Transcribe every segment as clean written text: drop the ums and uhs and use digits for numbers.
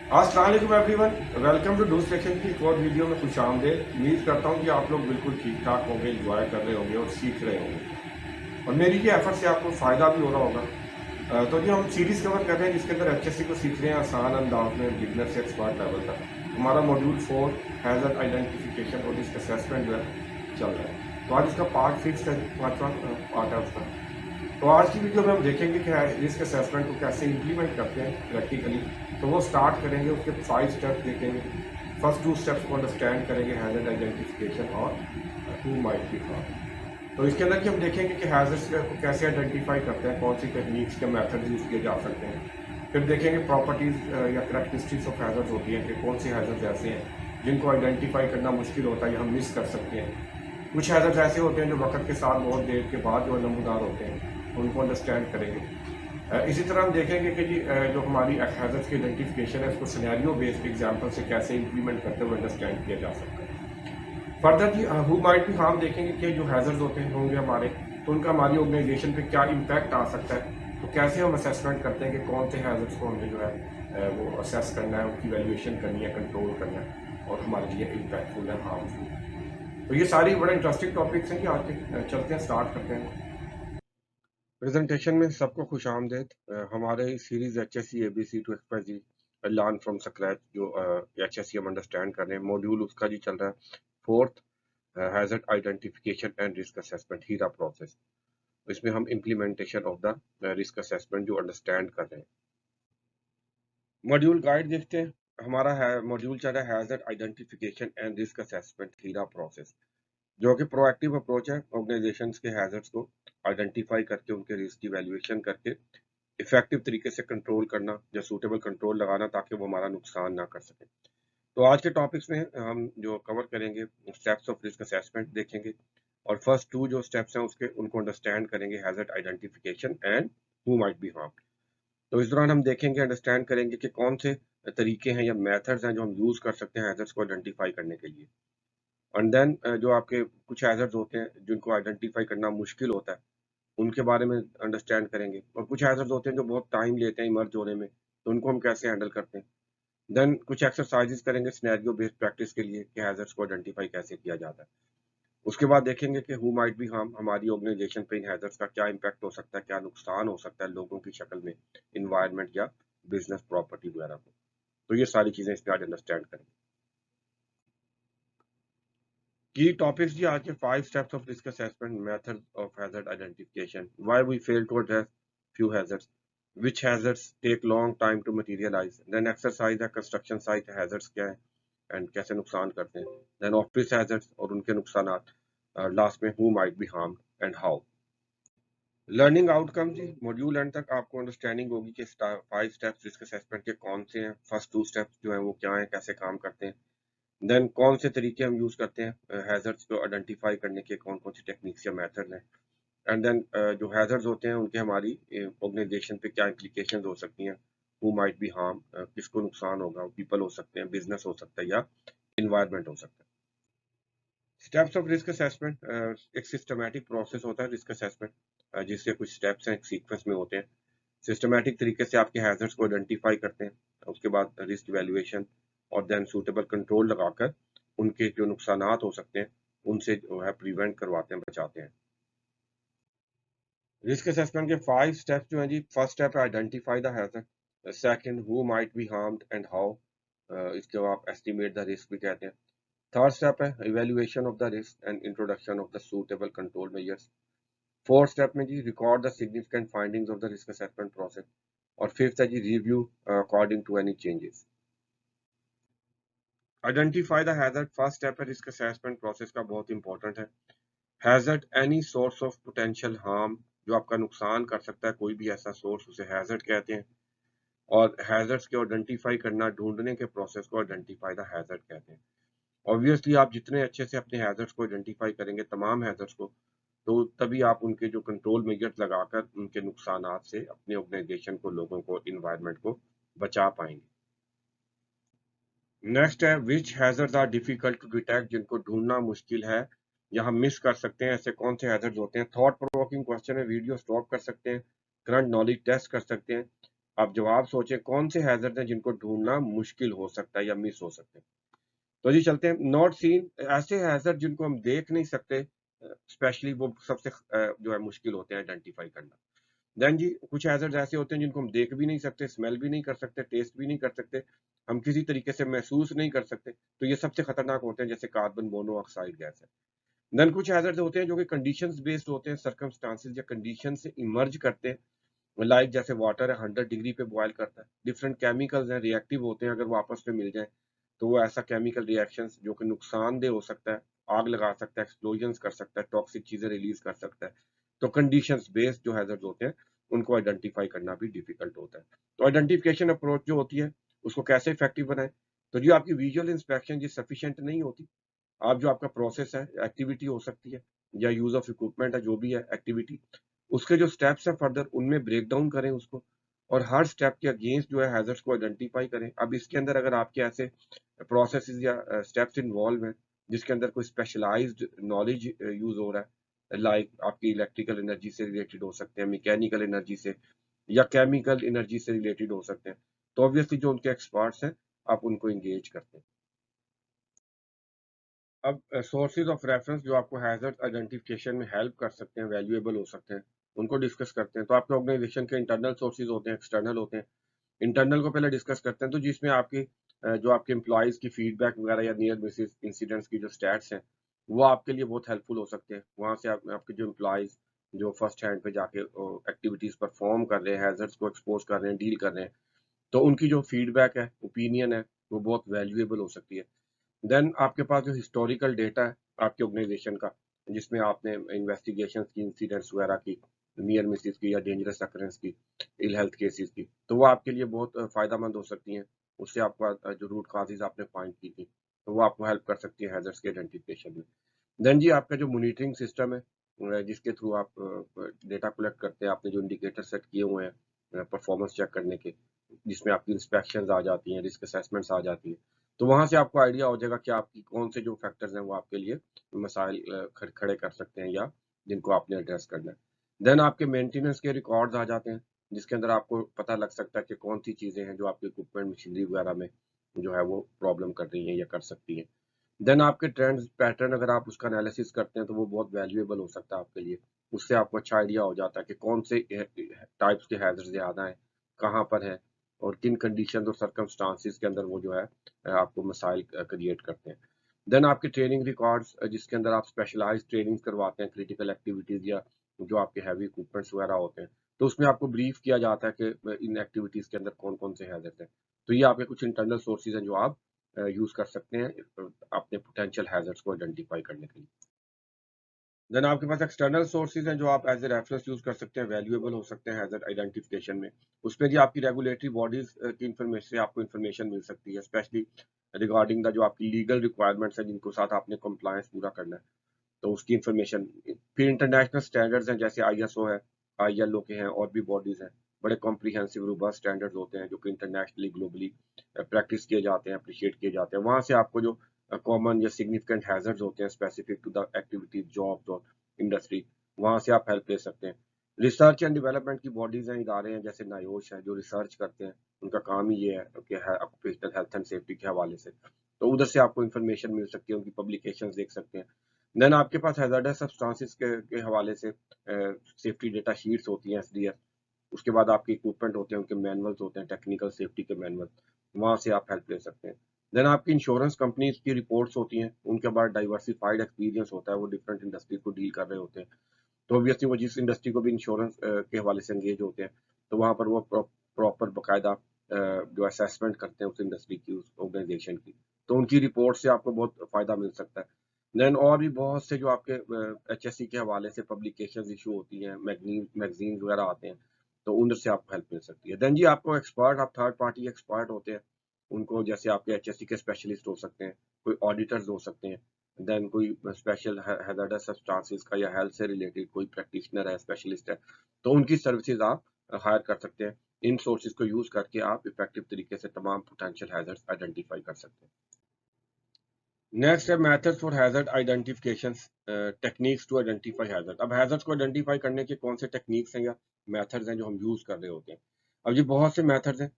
अस्सलाम वालेकुम everyone, welcome to डूस सेक्शन की एक और वीडियो में खुश आमदेद। उम्मीद करता हूँ कि आप लोग बिल्कुल ठीक ठाक होंगे, इंजॉय कर रहे होंगे और सीख रहे होंगे और मेरी ये एफर्ट से आपको फ़ायदा भी हो रहा होगा। तो जी हम सीरीज़ कवर कर रहे हैं जिसके अंदर एचएससी को सीख रहे हैं आसान अंदाज में बिगनर से एक्सपर्ट लेवल तक। हमारा मॉड्यूल 4 हैज़र्ड आइडेंटिफिकेशन और इसका असेसमेंट जो है चल रहा है। तो आज इसका पार्ट 6 है, पाँचवा पार्ट है उसका। तो आज की वीडियो में हम देखेंगे कि रिस्क असेसमेंट को कैसे इम्प्लीमेंट करते हैं प्रैक्टिकली। तो वो स्टार्ट करेंगे, उसके 5 स्टेप्स देखेंगे। फर्स्ट 2 स्टेप्स को अंडरस्टैंड करेंगे, हैज़र्ड आइडेंटिफिकेशन और हु माइट बी हार्म। तो इसके अंदर कि हम देखेंगे कि हैज़र्ड्स को कैसे आइडेंटिफाई करते हैं, कौन सी टेक्निक्स के मेथड यूज़ किए जा सकते हैं। फिर देखेंगे प्रॉपर्टीज़ या करैक्टरिस्टिक्स ऑफ हैज़र्ड्स होती हैं कि कौन से हैज़र्ड्स ऐसे हैं जिनको आइडेंटिफाई करना मुश्किल होता है या हम मिस कर सकते हैं। कुछ हैज़र्ड्स ऐसे होते हैं जो वक्त के साथ बहुत देर के बाद जो नमूदार होते हैं, उनको अंडरस्टैंड करेंगे। इसी तरह हम देखेंगे कि जी जो हमारी हैज़र्ड्स की आइडेंटिफिकेशन है उसको सिनेरियो बेस्ड एग्जांपल से कैसे इंप्लीमेंट करते हुए अंडरस्टैंड किया जा सकता है। फर्दर जी हु माइट भी हम देखेंगे कि जो हैज़र्ड्स होते हैं होंगे हमारे, तो उनका हमारी ऑर्गेनाइजेशन पे क्या इम्पैक्ट आ सकता है। तो कैसे हम असेसमेंट करते हैं कि कौन से हैज़र्ड्स को हमें जो है वो असेस करना है, उनकी वैल्यूएशन करनी है, कंट्रोल करना है और हमारे लिए इम्पैक्टफुल है, हार्मफुल। तो ये सारी बड़े इंटरेस्टिंग टॉपिक्स हैं कि आज के चलते हैं, स्टार्ट करते हैं। प्रेजेंटेशन में सबको खुश आमदेद। हमारे series HSC ABC to XYZ learn from scratch जो एचएससी हम अंडरस्टैंड कर रहे हैं, मॉड्यूल उसका जी चल रहा है fourth, hazard identification and risk assessment HIRA process. इसमें हम implementation of the risk assessment जो अंडरस्टैंड कर रहे हैं। मॉड्यूल गाइड देखते हैं। हमारा है मॉड्यूल चल रहा है hazard identification and risk assessment HIRA process, जो कि प्रोएक्टिव अप्रोच है ऑर्गेनाइजेशंस के हैजर्ड्स को आइडेंटिफाई करके उनके रिस्क की वैल्यूएशन करके इफेक्टिव तरीके से कंट्रोल करना या सूटेबल कंट्रोल लगाना ताकि वो हमारा नुकसान ना कर सके। तो आज के टॉपिक्स में हम जो कवर करेंगे स्टेप्स ऑफ रिस्क असेसमेंट देखेंगे और फर्स्ट 2 जो स्टेप्स हैं उसके उनको अंडरस्टैंड करेंगे, hazard identification and who might B harm. तो इस दौरान हम देखेंगे, अंडरस्टैंड करेंगे कि कौन से तरीके हैं या मेथड्स हैं जो हम यूज कर सकते हैं हैजर्ड्स को आइडेंटिफाई करने के लिए। एंड देन जो आपके कुछ हैजर्ड्स होते हैं जिनको आइडेंटिफाई करना मुश्किल होता है, उनके बारे में अंडरस्टैंड करेंगे। और कुछ हैजर्ड्स होते हैं जो बहुत टाइम लेते हैं इमर्ज होने में, तो उनको हम कैसे हैंडल करते हैं। देन कुछ एक्सरसाइजेस करेंगे सिनेरियो बेस्ड प्रैक्टिस के लिए कि हैजर्ड्स को आइडेंटिफाई कैसे किया जाता है। उसके बाद देखेंगे कि हु माइट बी हार्म, हमारी ऑर्गेनाइजेशन पे इन हैजर्ड्स का क्या इम्पैक्ट हो सकता है, क्या नुकसान हो सकता है लोगों की शक्ल में, इन्वायरमेंट या बिजनेस प्रॉपर्टी वगैरह को। तो ये सारी चीजें इसमें आज अंडरस्टैंड करेंगे। Key topics जी आज के 5 steps of risk assessment, method of hazard identification, why we fail to address few hazards, which hazards take long time to materialize, then exercise the construction site hazards क्या है and कैसे नुकसान करते हैं, then office hazards और उनके नुकसानात, last में who might be harmed and how। Learning outcome जी मॉड्यूल एंड तक आपको अंडरस्टैंडिंग होगी कि 5 स्टेप्स रिस्क असेसमेंट के कौन से हैं, फर्स्ट 2 स्टेप्स जो हैं वो क्या हैं, कैसे काम करते हैं, देन कौन से तरीके हम यूज करते हैं हैजर्ड्स को आइडेंटिफाई करने के, कौन कौन सी टेक्निक्स या मेथड हैं, एंड देन जो हैजर्ड्स होते हैं उनके हमारी ऑर्गेनाइजेशन पे क्या इम्प्लीकेशंस हो सकती हैं, हु माइट बी हार्म, किसको नुकसान होगा, पीपल हो सकते हैं, बिजनेस हो सकता है या इन्वायरमेंट हो सकता है। स्टेप्स ऑफ रिस्क असेसमेंट एक सिस्टमैटिक प्रोसेस होता है रिस्क असेसमेंट, जिसके कुछ स्टेप्स हैं, एक सीक्वेंस में होते हैं। सिस्टमैटिक तरीके से आपके हैजर्ड्स को आइडेंटिफाई करते हैं, उसके बाद रिस्क वैल्यूएशन और देन सूटेबल कंट्रोल लगाकर उनके जो नुकसानात हो सकते हैं उनसे जो है प्रिवेंट करवाते हैं, बचाते हैं। रिस्क असेसमेंट के 5 स्टेप्स जो हैं जी, फर्स्ट स्टेप है identify the hazard, second who might be harmed and how, इसको आप एस्टिमेट द रिस्क भी कहते हैं। थर्ड स्टेप है evaluation of the risk and introduction of the suitable control measures. Fourth step में जी record the significant findings of the risk assessment process. और fifth है जी review according to any changes. Identify the hazard first step है risk assessment process का, बहुत important है। Hazard any source of potential harm, जो आपका नुकसान कर सकता है, कोई भी ऐसा सोर्स, उसे हैजर्ड कहते हैं। और हैजर्ड्स को आइडेंटिफाई करना, ढूंढने के प्रोसेस को आइडेंटिफाई द हैजर्ड कहते हैं। ऑब्वियसली आप जितने अच्छे से अपने हैजर्ड्स को आइडेंटिफाई करेंगे, तमाम हैजर्ड्स को, तो तभी आप उनके जो कंट्रोल मेजर्स लगाकर उनके नुकसानात से अपने ऑर्गेनाइजेशन को, लोगों को, इन्वायरमेंट को बचा पाएंगे। नेक्स्ट है which hazards are difficult to detect, जिनको ढूंढना मुश्किल है या हम मिस कर सकते हैं, ऐसे कौन से हैजर्ड्स होते हैं। थॉट प्रोवोकिंग क्वेश्चन है, वीडियो स्टॉप कर सकते हैं, करंट नॉलेज टेस्ट कर सकते हैं, आप जवाब सोचें कौन से हैज़र्ड हैं जिनको ढूँढना मुश्किल हो सकता है या मिस हो सकते हैं। तो जी चलते हैं नॉट सीन ऐसे हैज़र्ड जिनको हम देख नहीं सकते स्पेशली वो सबसे जो है मुश्किल होते हैं आइडेंटिफ़ाई करना। देन जी कुछ हैज़र्ड्स ऐसे होते हैं जिनको हम देख भी नहीं सकते, स्मेल भी नहीं कर सकते, टेस्ट भी नहीं कर सकते, हम किसी तरीके से महसूस नहीं कर सकते, तो ये सबसे खतरनाक होते हैं जैसे कार्बन मोनोऑक्साइड गैस है। देन कुछ हैज़र्ड्स होते हैं जो कि कंडीशंस बेस्ड होते हैं, सर्कमस्टांसेस या कंडीशन से इमर्ज करते हैं, लाइक जैसे वाटर है 100 डिग्री पे बॉयल करता है, डिफरेंट केमिकल्स हैं रिएक्टिव होते हैं अगर वो आपस में मिल जाएँ, तो वो ऐसा केमिकल रिएक्शंस जो कि नुकसानदेह हो सकता है, आग लगा सकता है, एक्सप्लोजन्स कर सकता है, टॉक्सिक चीज़ें रिलीज़ कर सकता है। तो कंडीशंस बेस्ड जो हैज़र्ड्स होते हैं, उनको आइडेंटिफ़ाई करना भी डिफ़िकल्ट होता है। तो आइडेंटिफ़िकेशन अप्रोच जो होती है, उसको कैसे इफ़ेक्टिव बनाएँ? तो जी आपकी विजुअल इंस्पेक्शन जी सफिशिएंट नहीं होती। आप जो आपका प्रोसेस है, एक्टिविटी हो सकती है या यूज़ ऑफ इक्विपमेंट है, जो भी है एक्टिविटी, उसके जो स्टेप्स हैं फर्दर उनमें ब्रेक डाउन करें उसको और हर स्टेप के अगेंस्ट जो है हैज़र्ड्स को आइडेंटिफ़ाई करें। अब इसके अंदर अगर आपके ऐसे प्रोसेसेस या स्टेप्स इन्वॉल्व हैं, जिसके अंदर कोई स्पेशलाइज़्ड नॉलेज यूज़ हो रहा है, लाइक आपकी इलेक्ट्रिकल एनर्जी से रिलेटेड हो सकते हैं, मैकेनिकल एनर्जी से या केमिकल एनर्जी से रिलेटेड हो सकते हैं, तो ऑब्वियसली जो उनके एक्सपर्ट्स हैं, आप उनको एंगेज करते हैं। अब सोर्सेज़ ऑफ रेफरेंस जो आपको हैज़र्ड आइडेंटिफिकेशन में हेल्प कर सकते हैं, वैल्यूएबल हो सकते हैं, उनको डिस्कस करते हैं। तो आपके ऑर्गेनाइज़ेशन के इंटरनल सोर्सेज़ होते हैं, एक्सटर्नल होते हैं। इंटरनल को पहले डिस्कस करते हैं, तो जिसमें आपकी जो आपके एम्प्लॉइज़ की फीडबैक वगैरह या नियर मिसेस इंसिडेंट्स की जो स्टैट्स हैं, वो आपके लिए बहुत हेल्पफुल हो सकते हैं। वहाँ से आप आपके जो एम्प्लॉइज़ जो फर्स्ट हैंड पे जाके एक्टिविटीज़ परफॉर्म कर रहे हैं, हैज़र्ड्स को एक्सपोज़ कर रहे हैं, डील कर रहे हैं, तो उनकी जो फीडबैक है, ओपिनियन है, वो बहुत वैल्यूएबल हो सकती है। देन आपके पास जो हिस्टोरिकल डेटा है आपके ऑर्गेनाइजेशन का, जिसमें आपने इन्वेस्टिगेशंस की, इंसिडेंट्स वगैरह की, नियर मिसेस की या डेंजरस अकरेंस की, इल हेल्थ केसेस की, तो वो आपके लिए बहुत फ़ायदेमंद हो सकती हैं। उससे आपका जो रूट कॉज़ेज़ आपने फाइंड की थी, तो वो आपको हेल्प कर सकती है हैज़र्ड्स के आइडेंटिफिकेशन में। देन जी आपका जो मॉनिटरिंग सिस्टम है जिसके थ्रू आप डेटा कलेक्ट करते हैं, आपने जो इंडिकेटर सेट किए हुए हैं परफॉर्मेंस चेक करने के, जिसमें आपकी इंस्पेक्शंस आ जाती हैं, रिस्क असेसमेंट्स आ जाती हैं। तो वहाँ से आपको आइडिया हो जाएगा कि आपकी कौन से जो फैक्टर्स हैं वो आपके लिए मसाइल खड़े कर सकते हैं या जिनको आपने एड्रेस करना है। देन आपके मेंटेनेंस के रिकॉर्ड्स आ जाते हैं, जिसके अंदर आपको पता लग सकता है कि कौन-सी चीज़ें हैं जो आपके इक्विपमेंट मशीनरी वगैरह में जो है वो प्रॉब्लम कर रही हैं या कर सकती हैं। देन आपके ट्रेंड्स पैटर्न अगर आप उसका एनालिसिस करते हैं तो वो बहुत वैल्यूएबल हो सकता है आपके लिए। उससे आपको अच्छा आइडिया हो जाता है कि कौन से टाइप्स के हैज़र्ड्स ज़्यादा हैं, कहाँ पर हैं और किन कंडीशंस और सर्कमस्टांसेस के अंदर वो जो है आपको मसाइल क्रिएट करते हैं। देन आपके ट्रेनिंग रिकॉर्ड्स जिसके अंदर आप स्पेशलाइज़्ड ट्रेनिंग्स करवाते हैं, क्रिटिकल एक्टिविटीज़ या जो आपके हैवी इक्विपमेंट्स वगैरह होते हैं, तो उसमें आपको ब्रीफ किया जाता है कि इन एक्टिविटीज़ के अंदर कौन-कौन से हैज़र्ड्स हैं। तो ये आपके कुछ इंटरनल सोर्सेज़ हैं जो आप यूज़ कर सकते हैं अपने पोटेंशियल हैज़र्ड्स को आइडेंटिफ़ाई करने के लिए। देन आपके पास एक्सटर्नल सोर्सेज़ हैं जो आप एज़ अ रेफरेंस यूज़ कर सकते हैं, वैल्यूएबल हो सकते हैं हैज़र्ड आइडेंटिफिकेशन में। उसमें जी आपकी रेगुलेटरी बॉडीज़ की इन्फॉर्मेशन से आपको इन्फॉर्मेशन मिल सकती है, स्पेशली रिगार्डिंग द जो आपकी लीगल रिक्वायरमेंट्स हैं जिनको साथ आपने कंप्लायंस पूरा करना है, तो उसकी इन्फॉर्मेशन। फिर इंटरनेशनल स्टैंडर्ड्स हैं जैसे आईएसओ है, आईएलओ के हैं और भी बॉडीज़ हैं। बड़े कॉम्प्रिहेंसिव रोबस्ट स्टैंडर्ड्स होते हैं जो कि इंटरनेशनली, ग्लोबली प्रैक्टिस किए जाते हैं, एप्रिशिएट किए जाते हैं। वहाँ से आपको जो कॉमन या सिग्निफिकेंट हैज़र्ड्स होते हैं specific to the activities, jobs और इंडस्ट्री, वहाँ से आप हेल्प ले सकते हैं। रिसर्च एंड डेवलपमेंट की बॉडीज़ हैं, इदारे हैं जैसे नायोश है जो रिसर्च करते हैं। उनका काम ही ये है कि है ऑक्यूपेशनल हेल्थ एंड सेफ्टी के हवाले से। तो उधर से आपको इन्फॉर्मेशन मिल सकती है, उनकी पब्लिकेशंस देख सकते हैं। देन आपके पास हैज़ार्डस सब्सटेंसेस के हवाले से सेफ्टी डेटा शीट्स होती हैं एसडीएस। उसके बाद आपके इक्विपमेंट होते हैं, उनके मैनुअल्स होते हैं, टेक्निकल सेफ्टी के मैनुअल, वहाँ से आप हेल्प ले सकते हैं। देन आपकी इंश्योरेंस कंपनीज़ की रिपोर्ट्स होती हैं, उनके पास डाइवर्सिफाइड एक्सपीरियंस होता है, वो डिफरेंट इंडस्ट्रीज़ को डील कर रहे होते हैं। तो ऑब्वियसली वो जिस इंडस्ट्री को भी इंश्योरेंस के हवाले से एंगेज होते हैं, तो वहाँ पर वो प्रॉपर बाकायदा जो असेसमेंट करते हैं उस इंडस्ट्री की, उस ऑर्गेनाइजेशन की। तो उनकी रिपोर्ट से आपको बहुत फ़ायदा मिल सकता है। देन और भी बहुत से जो आपके एचएससी के हवाले से पब्लिकेशंस इश्यू होती हैं, मैगज़ीन्स वगैरह आते हैं, तो उनसे से आपको हेल्प मिल सकती है। देन जी आपको एक्सपर्ट, आप थर्ड पार्टी एक्सपर्ट होते हैं, उनको जैसे आपके एचएससी के स्पेशलिस्ट हो सकते हैं, कोई ऑडिटर्स हो सकते हैं, देन कोई स्पेशल हैज़ार्डस सब्सटेंसेस का या हेल्थ से रिलेटेड कोई प्रैक्टिशनर है, स्पेशलिस्ट है, तो उनकी सर्विसेज़ आप हायर कर सकते हैं। इन सोर्सेज़ को यूज़ करके आप इफेक्टिव तरीके से तमाम पोटेंशियल हैज़र्ड्स आइडेंटिफाई कर सकते हैं। नेक्स्ट है methods for hazard identifications techniques to identify hazard. अब हैज़र्ड्स को आइडेंटिफाई करने के कौन से टेक्निक्स हैं या मेथड्स हैं जो हम यूज़ कर रहे होते हैं। अब जी बहुत से मेथड्स हैं,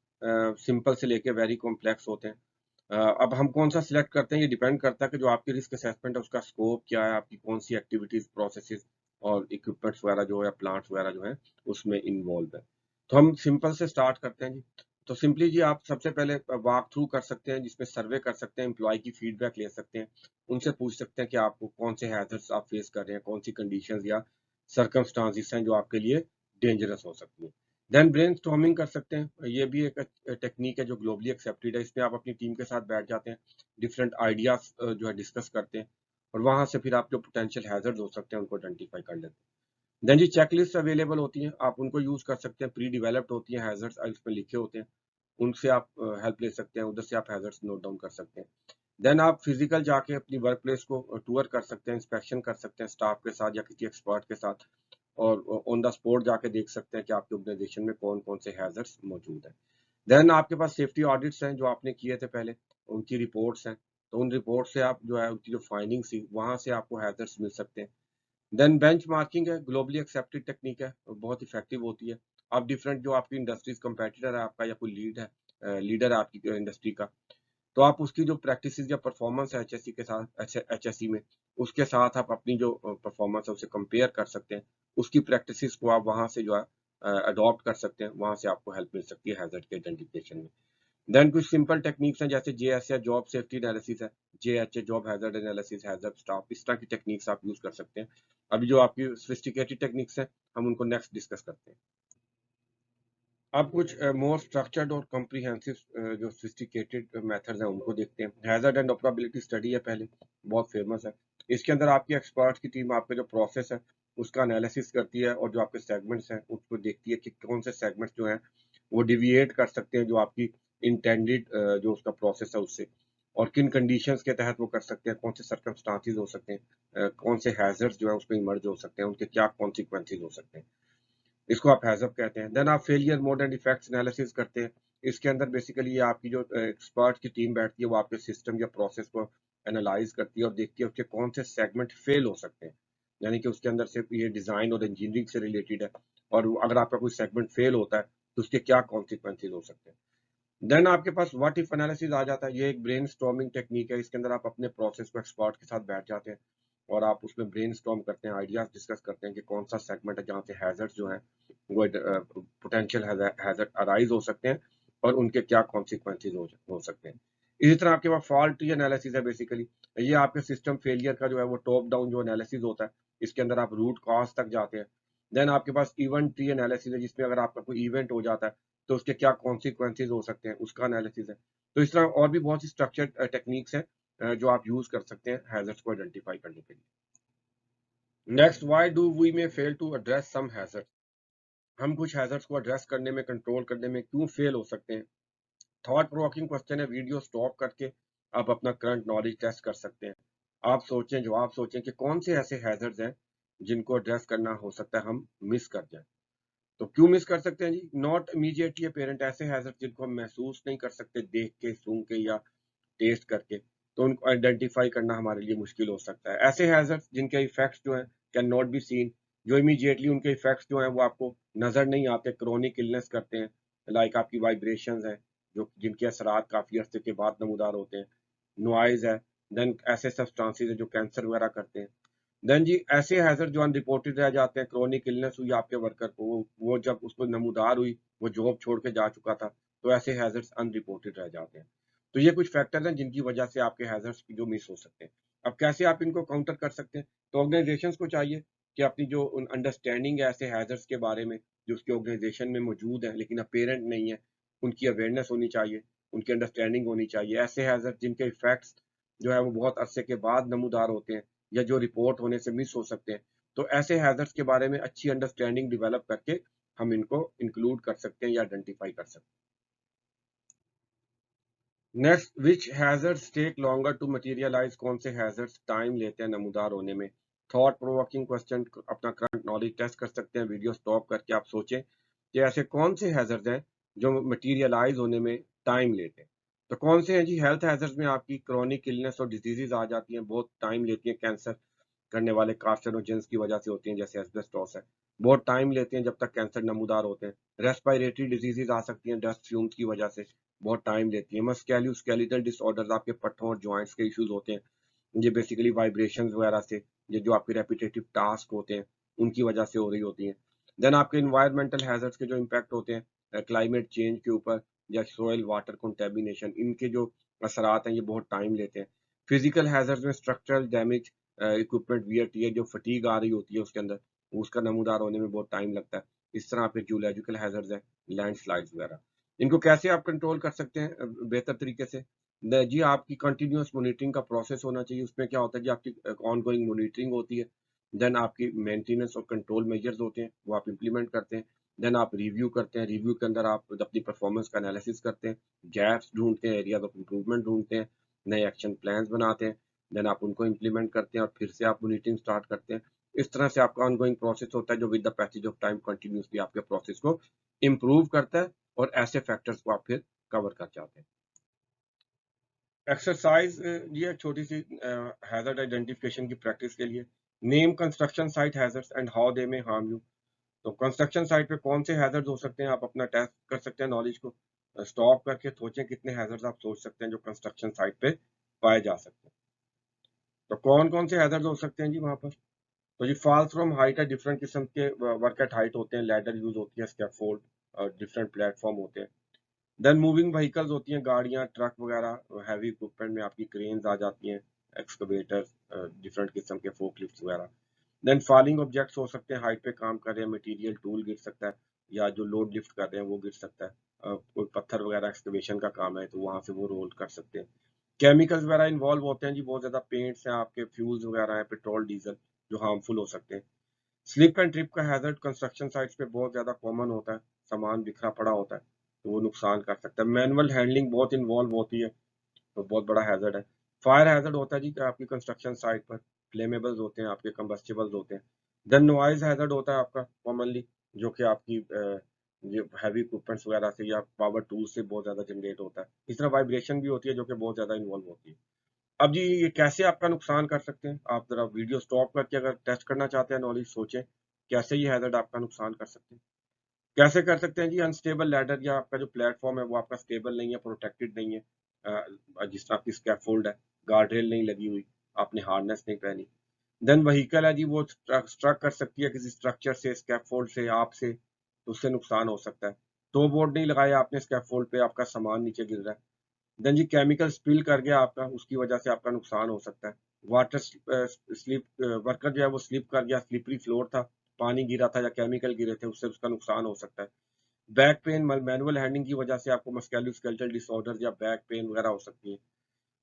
सिंपल से लेके वेरी कॉम्प्लेक्स होते हैं। अब हम कौन सा सिलेक्ट करते हैं ये डिपेंड करता है कि जो आपकी रिस्क असेसमेंट है उसका स्कोप क्या है, आपकी कौन सी एक्टिविटीज, प्रोसेसेस और इक्विपमेंट्स वगैरह जो है, प्लांट्स वगैरह जो है उसमें इन्वॉल्व है। तो हम सिंपल से स्टार्ट करते हैं जी। तो सिंपली जी आप सबसे पहले वॉक थ्रू कर सकते हैं जिसमें सर्वे कर सकते हैं, एम्प्लॉय की फीडबैक ले सकते हैं, उनसे पूछ सकते हैं कि आपको कौन से हैजर्ड्स आप फेस कर रहे हैं, कौन सी कंडीशंस या सर्कमस्टांसिस हैं जो आपके लिए डेंजरस हो सकती हैं। देन ब्रेनस्टॉर्मिंग कर सकते हैं, ये भी एक टेक्निक है जो ग्लोबली एक्सेप्टेड है। इसमें आप अपनी टीम के साथ बैठ जाते हैं, डिफरेंट आइडियाज जो है डिस्कस करते हैं और वहां से फिर आप जो पोटेंशियल हैजर्ड हो सकते हैं उनको आइडेंटिफाई कर लेते हैं। देन जी चेकलिस्ट अवेलेबल होती हैं, आप उनको यूज कर सकते हैं, प्री डिवेलप्ड होती हैं, हैजर्ड्स उसमें लिखे होते हैं, उनसे आप हेल्प ले सकते हैं, उधर से आप हैजर्ड्स नोट डाउन कर सकते हैं। देन आप फिजिकल जाके अपनी वर्क प्लेस को टूर कर सकते हैं, इंस्पेक्शन कर सकते हैं स्टाफ के साथ या किसी एक्सपर्ट के साथ, और ऑन द स्पॉट जाके देख सकते हैं कि आपके ऑर्गेनाइजेशन में कौन कौन से हैजर्ड्स मौजूद हैं। देन आपके पास सेफ्टी ऑडिट्स हैं जो आपने किए थे पहले, उनकी रिपोर्ट्स हैं, तो उन रिपोर्ट से आप जो है उनकी जो फाइंडिंग्स थी वहां से आपको हैजर्ड्स मिल सकते हैं। देन बेंचमार्किंग है, ग्लोबली एक्सेप्टेड टेक्निक है, बहुत इफेक्टिव होती है। आप डिफरेंट जो आपकी इंडस्ट्रीज कंपेटिटर है आपका या कोई लीडर है आपकी इंडस्ट्री का, तो आप उसकी जो प्रैक्टिसेस या परफॉर्मेंस है एचएससी के साथ, एचएससी में उसके साथ आप अपनी जो परफॉर्मेंस है उसे कंपेयर कर सकते हैं, उसकी प्रैक्टिसेस को आप वहां से जो है अडॉप्ट कर सकते हैं, वहां से आपको हेल्प मिल सकती है हैजर्ड के आइडेंटिफिकेशन में। देन कुछ सिंपल टेक्निक्स हैं जैसे जेएस या जॉब सेफ्टी एनालिसिस है, JHA job hazard analysis, hazard staff, इस तरह की टेक्निक्स आप यूज कर सकते हैं। अभी जो आपकी सोफिस्टिकेटेड टेक्निक्स हैं हम उनको नेक्स्ट डिस्कस करते हैं। अब कुछ मोर स्ट्रक्चर्ड और कॉम्प्रिहेंसिव जो सोफिस्टिकेटेड मेथड्स हैं उनको देखते हैं। हैजर्ड एंड ऑपरेबिलिटी स्टडी है पहले, बहुत फेमस है। इसके अंदर आपकी एक्सपर्ट की टीम आपके जो प्रोसेस है उसका एनालिसिस करती है और जो आपके सेगमेंट्स हैं उसको देखती है कि कौन से सेगमेंट्स जो हैं वो डिविएट कर सकते हैं जो आपकी इंटेंडेड जो उसका प्रोसेस है उससे, और किन कंडीशंस के तहत वो कर सकते हैं, कौन से सर्कमस्टांसेस हो सकते हैं, कौन से हैजर्ड्स जो है उसमें इमर्ज हो सकते हैं, उनके क्या कॉन्सिक्वेंसेज हो सकते हैं, इसको आप हैजअप कहते हैं। देन आप failure mode and effects analysis करते हैं। इसके अंदर बेसिकली ये आपकी जो एक्सपर्ट की टीम बैठती है वो आपके सिस्टम या प्रोसेस को एनालाइज करती है और देखती है उसके कौन से सेगमेंट फेल हो सकते हैं, यानी कि उसके अंदर सिर्फ ये डिजाइन और इंजीनियरिंग से रिलेटेड है, और अगर आपका कोई सेगमेंट फेल होता है तो उसके क्या कॉन्सिक्वेंसेज हो सकते हैं। देन आपके पास व्हाट इफ एनालिसिस आ जाता है, ये एक ब्रेन स्टॉर्मिंग टेक्निक है। इसके अंदर आप अपने प्रोसेस को एक्सपर्ट के साथ बैठ जाते हैं और आप उसमें ब्रेन स्टॉर्म करते हैं, आइडियाज डिस्कस करते हैं कि कौन सा सेगमेंट है जहाँ से हैजर्ड जो है वो पोटेंशियल हैजर्ड अराइज हो सकते हैं और उनके क्या कॉन्सिक्वेंसेज हो सकते हैं। इसी तरह आपके पास फॉल्ट ट्री एनालिसिस है, बेसिकली ये आपके सिस्टम फेलियर का जो है वो टॉप डाउन जो एनालिसिस होता है, इसके अंदर आप रूट कॉज तक जाते हैं। देन आपके पास इवेंट ट्री एनालिसिस है जिसमें अगर आपका कोई इवेंट हो जाता है तो उसके क्या कॉन्सिक्वेंसेज हो सकते हैं उसका एनालिसिस है। तो इस तरह और भी बहुत सी स्ट्रक्चर्ड टेक्निक्स हैं जो आप यूज कर सकते हैं हैजर्ड्स को आइडेंटिफाई करने के लिए। Next, why do we may fail to address some hazards, हम कुछ हैजर्ड्स को एड्रेस करने में, कंट्रोल करने में क्यों फेल हो सकते हैं। थॉट प्रोवोकिंग क्वेश्चन है, वीडियो स्टॉप करके आप अपना करंट नॉलेज टेस्ट कर सकते हैं। आप सोचें, जवाब सोचें कि कौन से ऐसे हैजर्ड्स हैं जिनको एड्रेस करना हो सकता है हम मिस कर जाए। तो क्यों मिस कर सकते हैं जी, नॉट इमीडिएटली अपेरेंट, ऐसे हैजर्ड जिनको हम महसूस नहीं कर सकते देख के, सूंघ के या टेस्ट करके, तो उनको आइडेंटिफाई करना हमारे लिए मुश्किल हो सकता है। ऐसे हैजर्ड्स जिनके इफेक्ट्स जो हैं कैन नॉट बी सीन, जो इमीडिएटली उनके इफेक्ट्स जो हैं वो आपको नजर नहीं आते, क्रोनिक इलनेस करते हैं, लाइक आपकी वाइब्रेशंस हैं जो जिनके असरात काफी अरसे के बाद नमूदार होते हैं, नॉइज है, देन ऐसे सब्सटेंसेस हैं जो कैंसर वगैरह करते हैं। देन जी ऐसे हैजर्ड जो अनरिपोर्टेड रह जाते हैं, क्रोनिक इलनेस हुई आपके वर्कर को, वो जब उसको नमूदार हुई, वो जॉब छोड़ के जा चुका था, तो ऐसे हैजर्ड्स अनरिपोर्टेड रह जाते हैं। तो ये कुछ फैक्टर्स हैं जिनकी वजह से आपके हैजर्ड्स जो मिस हो सकते हैं। अब कैसे आप इनको काउंटर कर सकते हैं, तो ऑर्गेनाइजेशंस को चाहिए कि अपनी जो अंडरस्टैंडिंग है ऐसे हैजर्ड्स के बारे में जो उसके ऑर्गेनाइजेशन में मौजूद है लेकिन अपेरेंट नहीं है, उनकी अवेयरनेस होनी चाहिए, उनकी अंडरस्टैंडिंग होनी चाहिए। ऐसे हैजर्ड जिनके इफेक्ट्स जो है वो बहुत अरसे के बाद नमूदार होते हैं या जो रिपोर्ट होने से मिस हो सकते हैं, तो ऐसे हैजर्ड्स के बारे में अच्छी अंडरस्टैंडिंग डेवलप करके हम इनको इंक्लूड कर सकते हैं या आइडेंटिफाई कर सकते हैं। Next, which hazards take longer to materialise, कौन से हैजर्ड्स टाइम लेते हैं नमूदार होने में। थॉट प्रोवोकिंग क्वेश्चन, अपना करंट नॉलेज टेस्ट कर सकते हैं, वीडियो स्टॉप करके आप सोचें कि ऐसे कौन से हैजर्ड्स हैं जो मटेरियलाइज होने में टाइम लेते हैं। तो कौन से हैं जी, हेल्थ हैजर्ड्स में आपकी क्रॉनिक इलनेस और डिजीजेज आ जाती हैं, बहुत टाइम लेती हैं, कैंसर करने वाले कार्सिनोजेंस की वजह से होती हैं जैसे एस्बेस्टोस है। बहुत टाइम लेते हैं जब तक कैंसर नमूदार होते हैं। रेस्पिरेटरी डिजीजेज आ सकती हैं डस्ट फ्यूम्स की वजह से, बहुत टाइम लेती है। मस्कुलोस्केलेटल डिसऑर्डर्स, आपके पट्टों और जॉइंट्स के इश्यूज होते हैं, ये बेसिकली वाइब्रेशंस वगैरह से, ये जो आपके रेपिटेटिव टास्क होते हैं उनकी वजह से हो रही होती हैं। देन आपके इन्वायरमेंटल हैजर्ड्स के जो इम्पैक्ट होते हैं क्लाइमेट चेंज के ऊपर या सोयल वाटर कंटेमिनेशन, इनके जो असरात हैं ये बहुत टाइम लेते हैं। फिजिकल हैजर्ड्स में structural damage, equipment wear tear, जो फटीग आ रही होती है उसके अंदर, उसका नमूदार होने में बहुत टाइम लगता है। इस तरह आपके जियोलॉजिकल हैजर्ड्स हैं, लैंडस्लाइड्स वगैरह, इनको कैसे आप कंट्रोल कर सकते हैं बेहतर तरीके से? जी आपकी कंटिन्यूअस मॉनिटरिंग का प्रोसेस होना चाहिए। उसमें क्या होता है कि आपकी ऑनगोइंग मॉनिटरिंग होती है, देन आपकी मेंटेनेंस और कंट्रोल मेजर्स होते हैं, वो आप इम्प्लीमेंट करते हैं। देन आप रिव्यू करते हैं, रिव्यू के अंदर आप अपनी परफॉर्मेंस का एनालिसिस करते हैं, गैप्स ढूंढते हैं, एरियाज ऑफ इम्प्रूवमेंट ढूंढते हैं, नए एक्शन प्लान्स बनाते हैं, देन आप उनको इम्प्लीमेंट करते हैं और फिर से आप मॉनिटरिंग स्टार्ट करते हैं। इस तरह से आपका ऑनगोइंग प्रोसेस होता है जो with the passage of time continuously आपके प्रोसेस को इम्प्रूव करता है और ऐसे फैक्टर्स को आप फिर कवर कर जाते हैं। एक्सरसाइज ये एक छोटी सी हैजर्ड आइडेंटिफिकेशन की प्रैक्टिस के लिए। Name construction site hazards and how they may harm you. तो कंस्ट्रक्शन साइट पे कौन से हैजर्ड्स हो सकते हैं, आप अपना टेस्ट कर सकते हैं नॉलेज को। स्टॉप करके सोचें कितने हैजर्ड्स आप सोच सकते हैं जो कंस्ट्रक्शन साइट पे पाए जा सकते हैं। तो कौन कौन से हैजर्ड्स हो सकते हैं जी वहाँ पर? तो जी फॉल्स फ्रॉम हाइट है, डिफरेंट किस्म के वर्क एट हाइट होते हैं, लैडर यूज होती है, स्कैफोल्ड और डिफरेंट प्लेटफॉर्म होते हैं। देन मूविंग व्हीकल्स होती हैं, गाड़ियाँ, ट्रक वगैरह, हैवी इक्विपमेंट में आपकी क्रेन्स आ जाती हैं, एक्सकवेटर्स, डिफरेंट किस्म के फोकलिफ्ट्स वगैरह। देन फॉलिंग ऑब्जेक्ट्स हो सकते हैं, हाइट पे काम कर रहे हैं, मटेरियल टूल गिर सकता है, या जो लोड लिफ्ट कर रहे हैं वो गिर सकता है। कोई पत्थर वगैरह एक्सकवेशन का काम है तो वहां से वो रोल कर सकते हैं। केमिकल्स वगैरह इन्वॉल्व होते हैं जी, बहुत ज्यादा पेंट्स हैं आपके, फ्यूल्स वगैरह हैं, पेट्रोल डीजल, जो हार्मफुल हो सकते हैं। स्लिप एंड ट्रिप का हैजर्ड कंस्ट्रक्शन साइट्स पे बहुत ज्यादा कॉमन होता है, सामान बिखरा पड़ा होता है तो वो नुकसान कर सकता है। मैनुअल हैंडलिंग बहुत इन्वॉल्व होती है तो बहुत बड़ा हैजर्ड है। फायर हैजर्ड होता है जी कि आपकी कंस्ट्रक्शन साइट पर फ्लेमेबल्स होते हैं, आपके कंबस्टिबल्स होते हैं। देन नॉइज हैजर्ड होता है आपका कॉमनली, जो कि आपकी ये हैवी इक्विपमेंट्स वगैरह से या पावर टूल से बहुत ज्यादा जनरेट होता है। इस तरह वाइब्रेशन भी होती है जो कि बहुत ज्यादा इन्वॉल्व होती है। अब जी ये कैसे आपका नुकसान कर सकते हैं, आप जरा वीडियो स्टॉप करके अगर टेस्ट करना चाहते हैं नॉलेज, सोचें कैसे ये हैजर्ड आपका नुकसान कर सकते हैं। कैसे कर सकते हैं जी? अनस्टेबल लैडर, या आपका जो प्लेटफॉर्म है वो आपका स्टेबल नहीं है, प्रोटेक्टेड नहीं है, जिस तरह आपकी स्कैफोल्ड है, गार्ड रेल नहीं लगी हुई, आपने हार्नेस नहीं पहनी। देन व्हीकल है जी, वो स्ट्रक कर सकती है किसी स्ट्रक्चर से, स्कैफोल्ड से, आपसे, तो उससे नुकसान हो सकता है। टो बोर्ड नहीं लगाया आपने स्कैफोल्ड पे, आपका सामान नीचे गिर रहा है। देन जी केमिकल स्पिल कर गया आपका, उसकी वजह से आपका नुकसान हो सकता है। वाटर स्लिप, वर्कर जो है वो स्लिप कर गया, स्लिपरी फ्लोर था, पानी गिरा था या केमिकल गिरे थे, उससे उसका नुकसान हो सकता है। बैक पेन, मैनुअल हैंडलिंग की वजह से आपको मस्कुलोस्केलेटल डिसऑर्डर या बैक पेन वगैरह हो सकती है।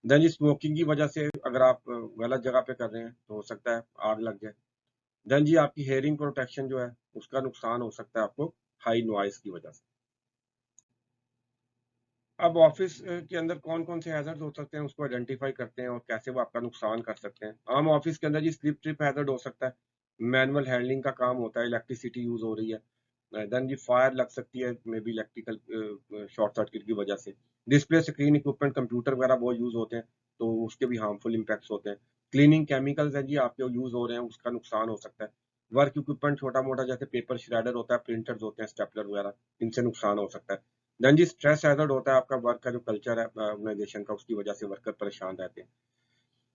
देन जी स्मोकिंग की वजह से अगर आप गलत जगह पे कर रहे हैं तो हो सकता है आग लग जाए। देन जी आपकी हेयरिंग प्रोटेक्शन जो है उसका नुकसान हो सकता है आपको, हाई नॉइस की वजह से। अब ऑफिस के अंदर कौन कौन से हैजर्ड हो सकते हैं उसको आइडेंटिफाई करते हैं और कैसे वो आपका नुकसान कर सकते हैं। आम ऑफिस के अंदर जी स्लिप ट्रिप हैजर्ड हो सकता है, मैनुअल हैंडलिंग का काम होता है, इलेक्ट्रिसिटी यूज हो रही है। देन जी फायर लग सकती है, may be electrical short circuit की वजह से। डिस्प्ले स्क्रीन इक्विपमेंट कंप्यूटर वगैरह बहुत यूज होते हैं तो उसके भी हार्मफुल इम्पैक्ट्स होते हैं। क्लीनिंग केमिकल्स है जी आपके यूज हो रहे हैं, उसका नुकसान हो सकता है। वर्क इक्विपमेंट छोटा मोटा जैसे पेपर श्रेडर होता है, प्रिंटर्स होते हैं, स्टेपलर वगैरह, इनसे नुकसान हो सकता है। देन जी स्ट्रेस हैजर्ड होता है आपका, वर्क का जो कल्चर है ऑर्गेनाइजेशन का, उसकी वजह से वर्कर परेशान रहते हैं।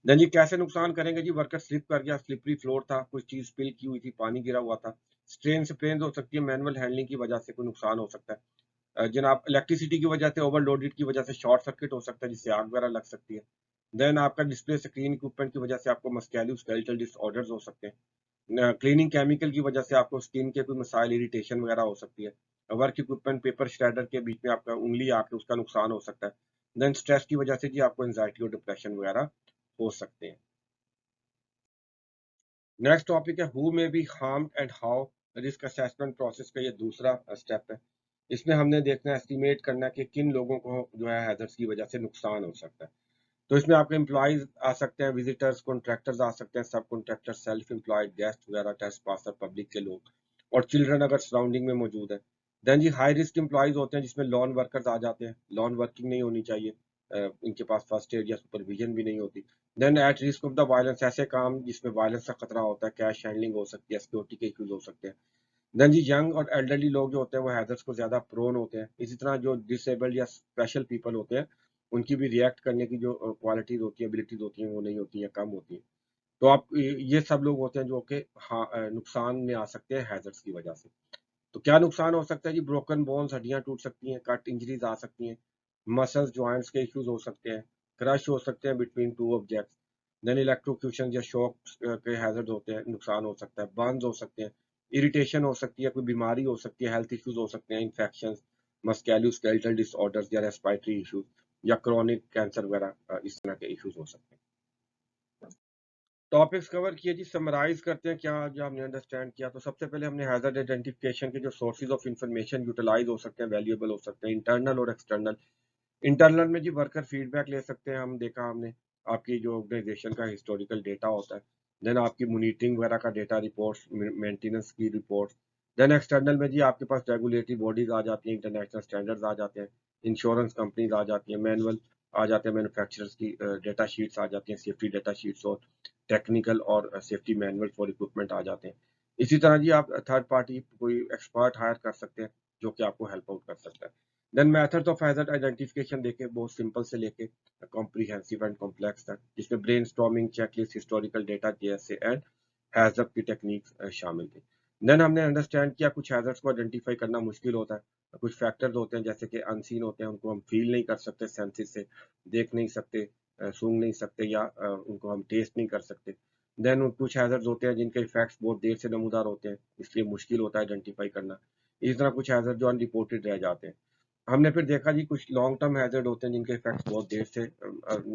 देन जी कैसे नुकसान करेंगे जी? वर्कर स्लिप कर गया, स्लिपरी फ्लोर था, कुछ चीज स्पिल की हुई थी, पानी गिरा हुआ था। स्ट्रेन स्प्रेन हो सकती है, मैनुअल हैंडलिंग की वजह से कोई नुकसान हो सकता है। जनाब इलेक्ट्रिसिटी की वजह से, ओवरलोडेड की वजह से शॉर्ट सर्किट हो सकता है जिससे आग वगैरह लग सकती है। देन आपका डिस्प्ले स्क्रीन इक्विपमेंट की वजह से आपको मस्कुलोस्केलेटल डिसऑर्डर्स हो सकते हैं। क्लीनिंग केमिकल की वजह से आपको स्किन के कोई मसाइल, इरिटेशन वगैरह हो सकती है। वर्क इक्विपमेंट पेपर श्रेडर के बीच में आपका उंगली आके उसका नुकसान हो सकता है। देन स्ट्रेस की वजह से जी आपको एंजाइटी और डिप्रेशन वगैरह हो सकते हैं। नेक्स्ट टॉपिक है हु में B harmed and how. Risk assessment process का ये दूसरा स्टेप है। इसमें हमने देखना है, एस्टिमेट करना है कि किन लोगों को जो है हैजर्ड्स की वजह से नुकसान हो सकता है। तो इसमें आपके एम्प्लॉयज आ सकते हैं, विजिटर्स, कॉन्ट्रैक्टर्स आ सकते हैं, सब कॉन्ट्रैक्टर, सेल्फ एम्प्लॉयड, गेस्ट वगैरह, टेस्ट पासर, पब्लिक के लोग, और चिल्ड्रन अगर सराउंडिंग में मौजूद है। देन जी हाई रिस्क एम्प्लॉयज होते हैं जिसमें लॉन वर्कर्स आ जाते हैं, लॉन वर्किंग नहीं होनी चाहिए, इनके पास फर्स्ट एड या सुपरविजन भी नहीं होती। Then at risk of the violence, ऐसे काम जिसमें वायलेंस का खतरा होता है, कैश हैंडलिंग हो सकती है, सिक्योरिटी के इश्यूज हो सकते हैं। देन जी यंग और एल्डरली लोग जो होते हैं वो हैजर्ड्स को ज़्यादा प्रोन होते हैं। इसी तरह जो डिसेबल्ड या स्पेशल पीपल होते हैं, उनकी भी रिएक्ट करने की जो क्वालिटीज़ होती हैं, एबिलिटीज़ होती हैं, वो नहीं होती या कम होती हैं। तो आप ये सब लोग होते हैं जो कि हाँ नुकसान में आ सकते हैं हैजर्ड्स की वजह से। तो क्या नुकसान हो सकता है जी? ब्रोकन बोन्स, हड्डियाँ टूट सकती हैं, कट इंजरीज़ आ सकती हैं, मसल्स, जॉइंट्स के इश्यूज़ हो सकते हैं, क्रश हो सकते हैं बिटवीन 2 ऑब्जेक्ट्स, देन इलेक्ट्रोक्यूशन या शॉक्स के हैज़र्ड होते हैं, नुकसान हो सकता है, बर्न्स हो सकते हैं, इरिटेशन हो सकती है, कोई बीमारी हो सकती है, हेल्थ इश्यूज़ हो सकते हैं, इन्फेक्शंस, मस्कुलोस्केलेटल डिसऑर्डर्स या रेस्पिरेटरी इश्यूज़ या क्रोनिक कैंसर वगैरह इस तरह के इश्यूज़ हो सकते हैं। टॉपिक्स कवर किए जी, समराइज़ करते हैं क्या जो हमने अंडरस्टैंड किया। तो सबसे पहले हमने हैज़र्ड आइडेंटिफिकेशन के जो सोर्सेज़ ऑफ इन्फॉर्मेशन यूटिलाइज़ हो सकते हैं, वैल्यूएबल हो सकते हैं, इंटरनल और एक्सटर्नल। इंटरनल में जी वर्कर फीडबैक ले सकते हैं, हम देखा हमने आपकी जो ऑर्गेनाइजेशन का हिस्टोरिकल डेटा होता है, देन आपकी मॉनिटरिंग वगैरह का डेटा रिपोर्ट्स, मेंटेनेंस की रिपोर्ट्स, देन एक्सटर्नल में जी आपके पास रेगुलेटरी बॉडीज आ जाती हैं, इंटरनेशनल स्टैंडर्ड्स आ जाते हैं, इंश्योरेंस कंपनीज आ जाती हैं, मैनुअल आ जाते हैं, मैन्युफैक्चरर्स की डेटा शीट्स आ जाती हैं, सेफ्टी डेटा शीट्स और टेक्निकल और सेफ्टी मैनुअल फॉर इक्विपमेंट आ जाते हैं। इसी तरह जी आप थर्ड पार्टी कोई एक्सपर्ट हायर कर सकते हैं जो कि आपको हेल्प आउट कर सकता है। Then methods of hazard identification देखें, बहुत सिंपल से लेके कॉम्प्रिहेंसिव एंड कॉम्प्लेक्स तक, जिसमें ब्रेनस्टॉर्मिंग, चेकलिस्ट, हिस्टोरिकल डेटा जैसे एंड हैजर्ड की टेक्निक्स शामिल थी। देन हमने अंडरस्टैंड किया कुछ हैजर्ड्स को आइडेंटिफाई करना मुश्किल होता है, कुछ फैक्टर्स होते हैं जैसे कि अनसीन होते हैं, उनको हम फील नहीं कर सकते सेंसेस से, देख नहीं सकते, सूंघ नहीं सकते या उनको हम टेस्ट नहीं कर सकते। देन कुछ हैजर्ड्स होते हैं जिनके इफेक्ट्स बहुत देर से नमूदार होते हैं, इसलिए मुश्किल होता है आइडेंटिफाई करना। इस तरह कुछ हैजर्ड जो अनरिपोर्टेड रह जाते हैं। हमने फिर देखा जी कुछ लॉन्ग टर्म हैजर्ड होते हैं जिनके इफेक्ट्स बहुत देर से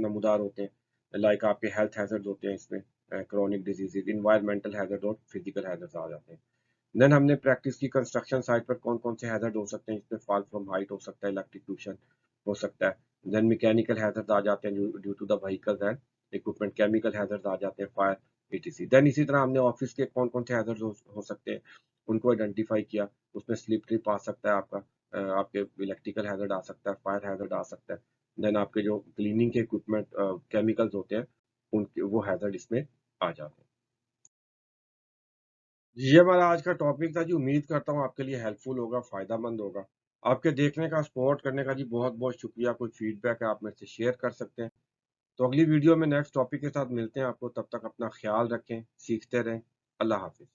नमूदार होते हैं, लाइक आपके हेल्थ हैजर्ड होते हैं इसमें, क्रोनिक डिजीजेज, इन्वायरमेंटल हैजर्ड और फिजिकल हैजर्ड्स आ जाते हैं। देन हमने प्रैक्टिस की कंस्ट्रक्शन साइट पर कौन कौन से हैजर्ड हो सकते हैं, इसमें फॉल फ्रॉम हाइट हो सकता है, इलेक्ट्रिक्यूशन हो सकता है, देन मैकेनिकल हैजर्ड आ जाते हैं due to the vehicles and equipment, chemical hazard आ जाते हैं, फायर, ईटीसी। देन इसी तरह हमने ऑफिस के कौन कौन से हैजर्ड हो सकते हैं उनको आइडेंटिफाई किया, उसमें स्लिप ट्रिप आ सकता है आपका, आपके इलेक्ट्रिकल हैजर्ड आ सकता है, फायर हैजर्ड आ सकता है, देन आपके जो क्लीनिंग के इक्विपमेंट केमिकल्स होते हैं उनके वो हैजर्ड इसमें आ जाते हैं। ये हमारा आज का टॉपिक था जी, उम्मीद करता हूँ आपके लिए हेल्पफुल होगा, फ़ायदेमंद होगा। आपके देखने का, सपोर्ट करने का जी बहुत-बहुत शुक्रिया। कोई फीडबैक है आप मेरे से शेयर कर सकते हैं। तो अगली वीडियो में नेक्स्ट टॉपिक के साथ मिलते हैं आपको, तब तक अपना ख़्याल रखें, सीखते रहें। अल्लाह हाफ़िज़।